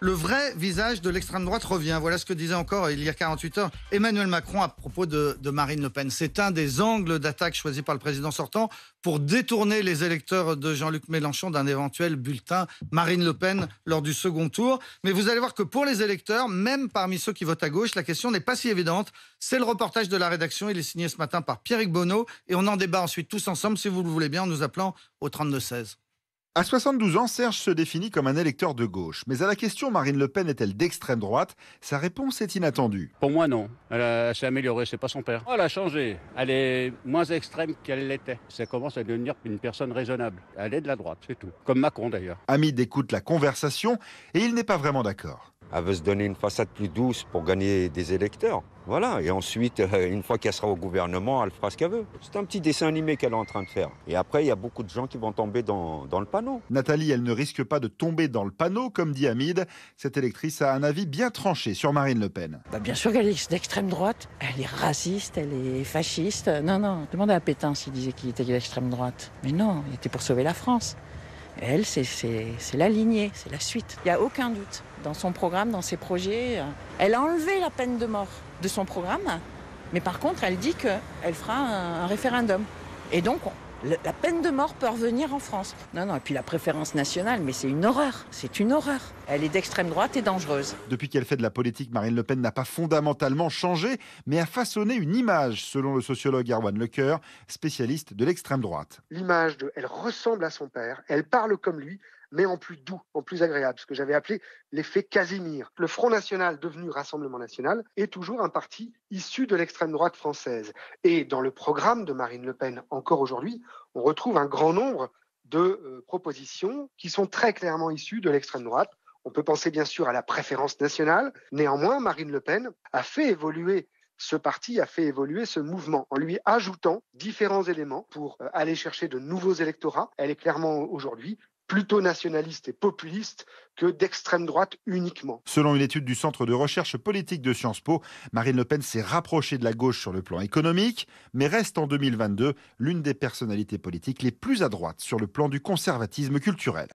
Le vrai visage de l'extrême droite revient. Voilà ce que disait encore il y a 48 heures Emmanuel Macron à propos de Marine Le Pen. C'est un des angles d'attaque choisis par le président sortant pour détourner les électeurs de Jean-Luc Mélenchon d'un éventuel bulletin Marine Le Pen lors du second tour. Mais vous allez voir que pour les électeurs, même parmi ceux qui votent à gauche, la question n'est pas si évidente. C'est le reportage de la rédaction. Il est signé ce matin par Pierrick Bonneau et on en débat ensuite tous ensemble, si vous le voulez bien, en nous appelant au 32-16. À 72 ans, Serge se définit comme un électeur de gauche. Mais à la question Marine Le Pen est-elle d'extrême droite, sa réponse est inattendue. Pour moi, non. Elle s'est améliorée, c'est pas son père. Elle a changé. Elle est moins extrême qu'elle l'était. Ça commence à devenir une personne raisonnable. Elle est de la droite, c'est tout. Comme Macron d'ailleurs. Hamid écoute la conversation et il n'est pas vraiment d'accord. Elle veut se donner une façade plus douce pour gagner des électeurs. Voilà, et ensuite, une fois qu'elle sera au gouvernement, elle fera ce qu'elle veut. C'est un petit dessin animé qu'elle est en train de faire. Et après, il y a beaucoup de gens qui vont tomber dans le panneau. Nathalie, elle ne risque pas de tomber dans le panneau, comme dit Hamid. Cette électrice a un avis bien tranché sur Marine Le Pen. Bien sûr qu'elle est d'extrême droite. Elle est raciste, elle est fasciste. Non, demandez à Pétain s'il disait qu'il était d'extrême droite. Mais non, il était pour sauver la France. Elle, c'est la lignée, c'est la suite. Il n'y a aucun doute. Dans son programme, dans ses projets, elle a enlevé la peine de mort de son programme. Mais par contre, elle dit qu'elle fera un référendum. Et donc, la peine de mort peut revenir en France. Non, et puis la préférence nationale, mais c'est une horreur. C'est une horreur. Elle est d'extrême droite et dangereuse. Depuis qu'elle fait de la politique, Marine Le Pen n'a pas fondamentalement changé, mais a façonné une image, selon le sociologue Erwan Lecoeur, spécialiste de l'extrême droite. L'image elle ressemble à son père, elle parle comme lui, mais en plus doux, en plus agréable, ce que j'avais appelé l'effet Casimir. Le Front National, devenu Rassemblement National, est toujours un parti issu de l'extrême droite française. Et dans le programme de Marine Le Pen, encore aujourd'hui, on retrouve un grand nombre de propositions qui sont très clairement issues de l'extrême droite. On peut penser bien sûr à la préférence nationale. Néanmoins, Marine Le Pen a fait évoluer ce parti, a fait évoluer ce mouvement en lui ajoutant différents éléments pour aller chercher de nouveaux électorats. Elle est clairement aujourd'hui plutôt nationaliste et populiste que d'extrême droite uniquement. Selon une étude du Centre de recherche politique de Sciences Po, Marine Le Pen s'est rapprochée de la gauche sur le plan économique, mais reste en 2022 l'une des personnalités politiques les plus à droite sur le plan du conservatisme culturel.